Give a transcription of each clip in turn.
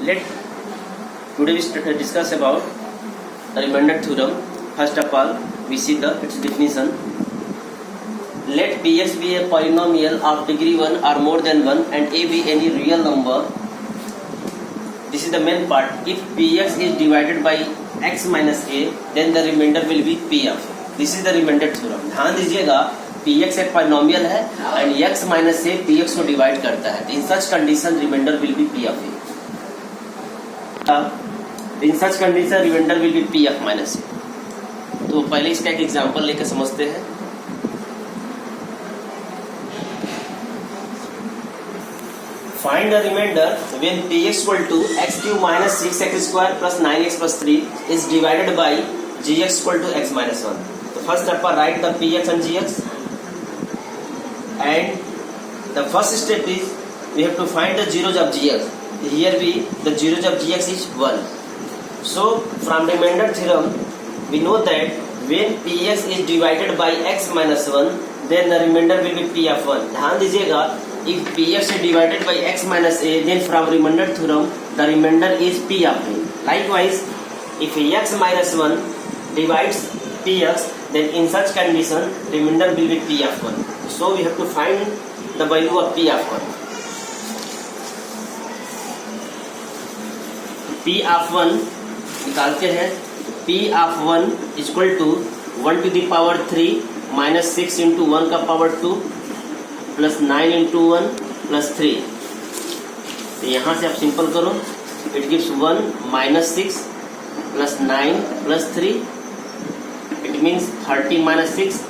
Let today we discuss about the remainder theorem. First of all, we see its definition. Let Px be a polynomial of degree 1 or more than 1 and a be any real number. This is the main part. If Px is divided by x minus a, then the remainder will be Pf. This is the remainder theorem. ध्यान दीजिएगा, Px एक polynomial है and x minus a Px को divide करता है. In such condition, remainder will be Pf. In such condition, remainder will be Pf minus a. तो पहले इसका एक एग्जाम्पल लेकर समझते हैं. Find the remainder when Px equal to x cube minus 6x square plus 9x plus 3 is divided by gx equal to x minus 1. So first step write the Px and gx, and the first step is we have to find the zeros of gx. Here the zeros of gx is 1. So from remainder theorem we know that when Px is divided by x minus 1, then the remainder will be P of 1. ध्यान दीजिएगा, if Px is divided by x minus a, then from remainder theorem the remainder is P of a. Likewise, if x minus 1 divides Px, then in such condition remainder will be P of 1. So we have to find the value of P of 1. P of 1 निकालते हैं. P of 1 is equal to 1 to the power 3 minus 6 into 1 का power 2 plus 9 into 1 plus 3. तो यहाँ से आप simple करो. It gives 1 minus 6 plus 9 plus 3. It means 30 minus 6.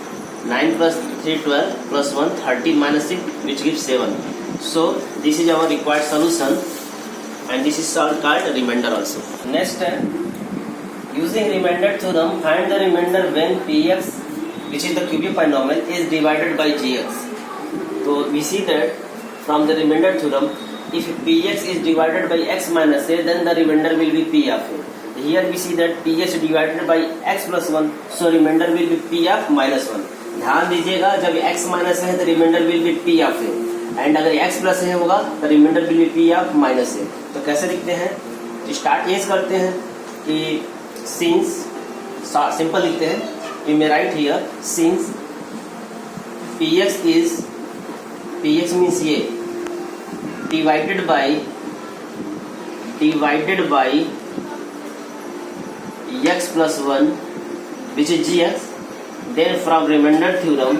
9 plus 3 12 plus 1 30 minus 6, which gives 7. So this is our required solution, and this is called remainder also. Next, using remainder theorem, find the remainder when Px, which is the cubic polynomial, is divided by gx. So we see that from the remainder theorem, if Px is divided by x minus a, then the remainder will be P of a. Here we see that Px is divided by x plus 1, so remainder will be P of minus 1. ध्यान दीजिएगा, जब x minus है तो remainder will be P of a, and अगर x plus है होगा तो remainder will be P of minus a. तो कैसे लिखते हैं? तो स्टार्ट ये करते हैं कि सिंस, सिंपल लिखते हैं. We may write here since Px is, Px means ये divided by x plus 1 which is gx. Then from remainder theorem,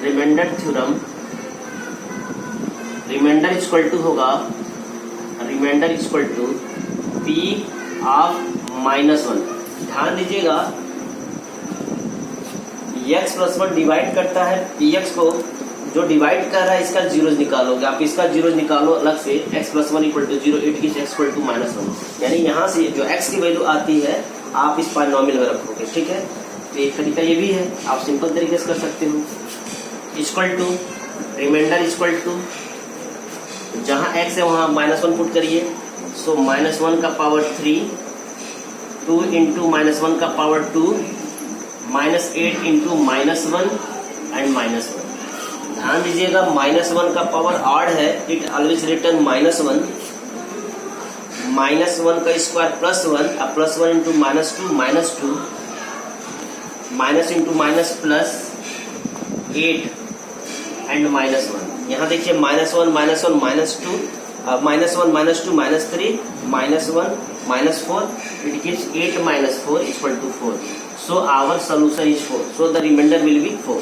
remainder is equal to होगा, remainder is equal to P of minus 1. ध्यान दीजिएगा, x plus 1 divide करता है Px को, जो divide कर रहा है इसका जीरोज निकालोगे आप. इसका जीरोज निकालो अलग से. x plus 1 equal to 0, it is x equal to minus 1. यानी यहाँ से जो x की वैल्यू आती है आप इस पॉलिनोमियल में रखोगे. ठीक है, तो एक तरीका ये भी है, आप सिंपल तरीके से कर सकते हो. Equal to remainder equal to, जहाँ x है वहाँ माइनस 1 पुट करिए. सो माइनस 1 का पावर 3, 2 इंटू माइनस 1 का power 2, minus 8 into minus 1 and minus 1. ध्यान दीजिएगा, माइनस 1 का पावर ऑड है, it always return minus 1. Minus 1 का स्क्वायर प्लस 1, अब plus 1 into minus 2 minus 2, minus into minus plus 8 and minus 1. यहाँ देखिए minus 1 minus 1 minus 2, minus 1 minus 2 minus 3 minus 1 minus 4, it gives 8 minus 4 equal to 4. So our solution is 4. So the remainder will be 4.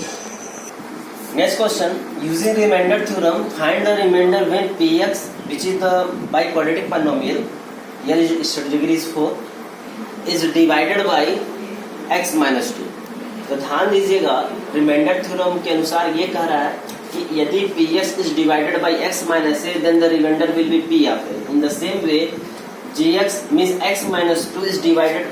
Next question, using remainder theorem, find the remainder when Px, which is the biquadratic polynomial, here is degree is 4, is divided by x minus 2. तो ध्यान दीजिएगा, remainder theorem के अनुसार ये कह रहा है कि यदि Px is divided by x minus a, then the remainder will be P of a. In the same way, Gx means x minus 2 is divided,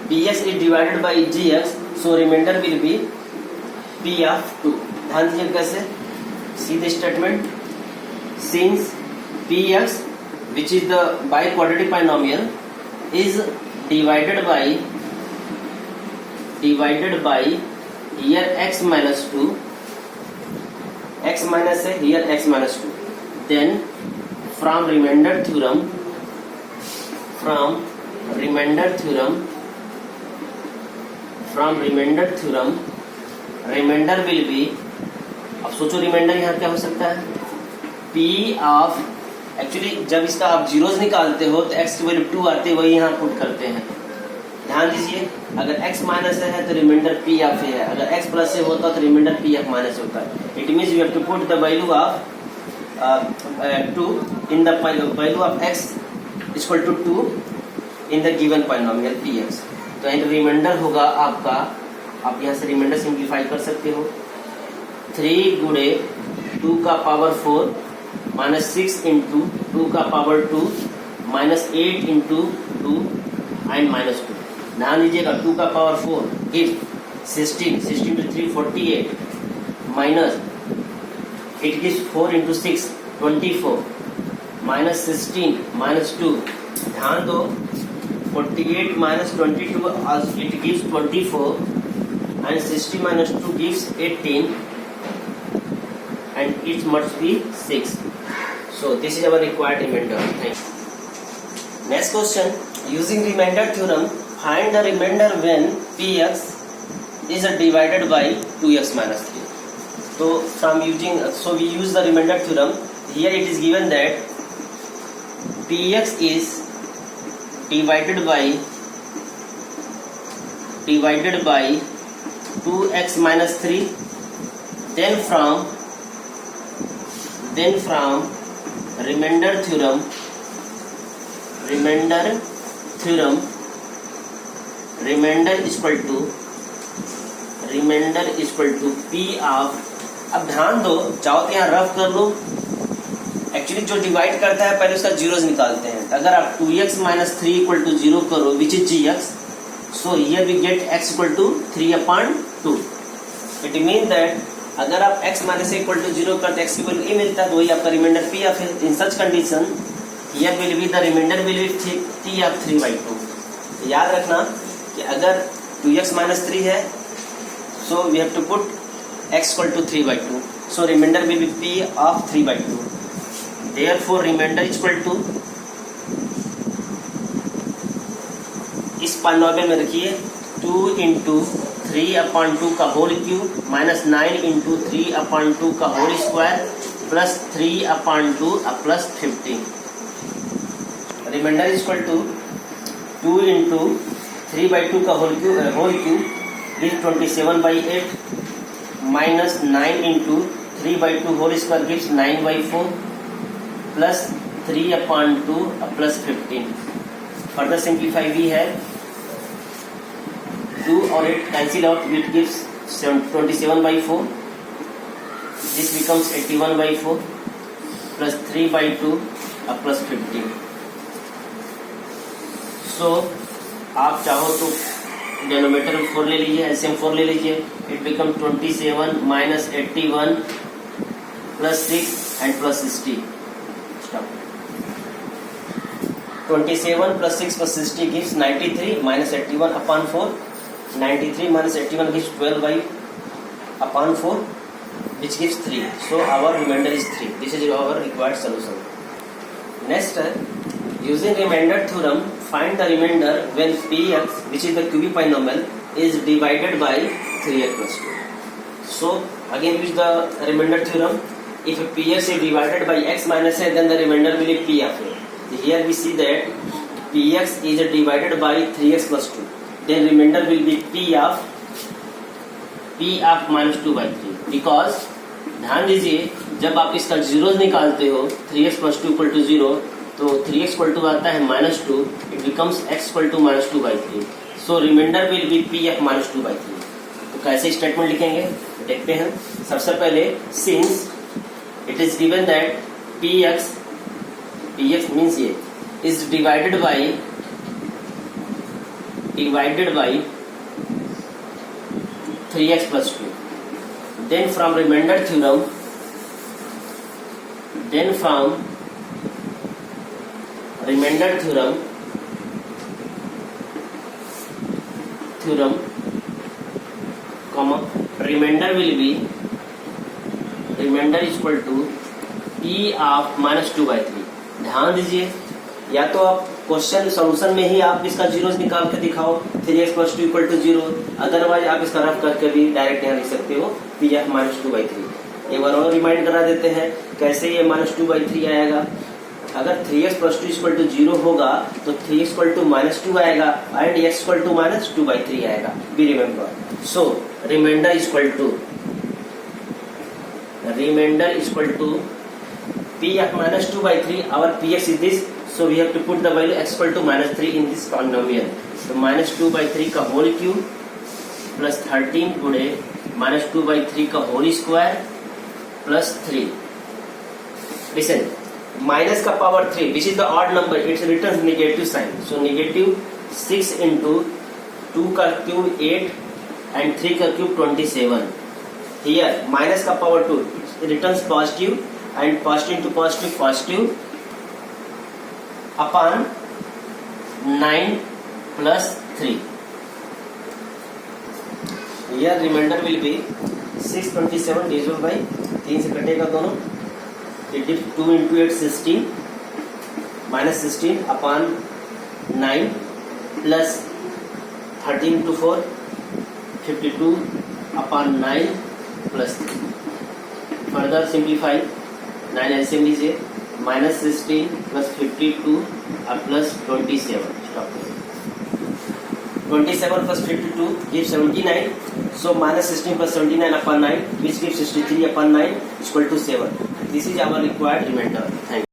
Px is divided by Gx, so remainder will be P of 2. ध्यान दीजिए कैसे. See the statement, since Px, which is the biquadratic polynomial, is divided by here x minus 2, x minus है here x minus 2. Then from remainder theorem, remainder will be, अब सोचो reminder यहाँ क्या हो सकता है, p ऑफ, एक्चुअली जब इसका आप जीरोस निकालते हो तो x की वैल्यू 2 आती है, वही यहाँ पुट करते हैं. ध्यान दीजिए, अगर x माइनस है तो रिमाइंडर p ऑफ है, अगर x प्लस से होता तो रिमाइंडर p ऑफ माइनस होता है. It means you have to put the value of 2 in the value of x equal to 2 in the given polynomial px. तो रिमाइंडर होगा आपका, आप यहाँ से रिमाइंडर सिंप्लीफाई कर सकते हो, 3 गुणे 2 का पावर 4 माइनस 6 इंटू 2 का power 2 minus 8 into 2 and minus 2. ध्यान दीजिएगा, 2 का power 4 give 16, 16 to 3 48 minus it gives 4 into 6 24 minus 16 minus 2. ध्यान दो, 48 minus 22 it gives 24 and 60 minus 2 gives 18 and it must be 6. So this is our required remainder. Thanks. Next question, using remainder theorem, find the remainder when px is divided by 2x minus 3. So we use the remainder theorem. Here it is given that px is divided by 2x minus 3. Then from remainder theorem remainder equal to p of, अब ध्यान दो, चाहो तो यहाँ rough कर लो. Actually जो divide करता है पहले उसका जीरोस निकालते हैं. अगर आप 2x minus 3 इक्वल टू 0 करो which is gx, so here we get x equal to 3/2. It mean that अगर आप x माइनस इक्वल टू 0 करते x की वैल्यू a मिलता है, तो वही आपका रिमाइंडर p ऑफ है. In such condition here will be the remainder will be t of 3/2. याद रखना कि अगर 2x minus 3 है, so we have to put x equal to 3/2. So remainder will be p of 3/2. Therefore remainder equal to, इस polynomial में रखिए 2 into 3/2 का whole cube minus 9 into 3/2 का whole square plus 3/2 plus 15. Remainder equal to 2 into 3/2 का whole cube gives 27/8 minus 9 into 3/2 whole square gives 9/4 plus 3/2 plus 15. Further simplify भी है, 2 और 8 cancel out, it gives 27/4. This becomes 81/4 plus 3/2 plus 15. सो आप चाहो तो denominator में 4 ले लीजिए, एलसीएम 4 ले लीजिए. It become 27 minus 81 plus 6 and plus 60. 27 plus 6 plus 60 gives 93 minus 81/4. 93 minus 81 gives 12/4, which gives 3. So our remainder is 3. This is our required solution. Next, using remainder theorem, find the remainder when px, which is the cubic polynomial, is divided by 3x plus 2. So again use the remainder theorem. If px is divided by x minus a, then the remainder will be p of a. Here we see that px is divided by 3x plus 2. Then remainder will be p of minus 2/3. Because ध्यान दीजिए, जब आप इसका zeros निकालते हो 3x plus 2 equal to 0, तो 3x equal to आता है -2. It becomes x equal to minus 2/3. So remainder will be p of minus 2/3. तो कैसे स्टेटमेंट लिखेंगे देखते हैं. सबसे पहले since it is given that px means ये is divided by 3x plus 2. Then from remainder theorem, comma remainder will be equal to p of -2/3। ध्यान दीजिए, या तो आप क्वेश्चन सॉल्यूशन में ही आप इसका जीरोस निकाल के दिखाओ 3x + 2 = 0, अदरवाइज आप इसका रफ करके भी डायरेक्ट यहाँ लिख सकते हो p of -2/3। एक बार और रिमाइंड करा देते हैं कैसे ये -2/3 आएगा। अगर 3x + 2 = 0 होगा तो 3x = -2 आएगा एंड x = -2/3 आएगा। Be remember. So remainder equal to p of -2/3। our px is this, so we have to put the value x = -3 in this polynomial। so -2/3 का होल क्यूब प्लस 13 गुणे -2/3 का whole square plus 3। Listen, minus का power 3 which is the odd number, it's return negative sign. So -6 into 2 का cube 8 and 3 का cube 27। Here minus का power 2 returns positive and positive to positive positive upon 9 + 3। Here remainder will be 627 divisible by 3 से कटेगा दोनों। It is 2 into 8 16 minus 16 upon 9 plus 13 to 4 52 upon 9 plus 3. Further simplify 9 LCM is minus 16 plus 52 plus 27. Stop. 27 plus 52 gives 79. So minus 16 plus 79 upon 9 which gives 63 upon 9 is equal to 7. This is our required remainder. Thank you.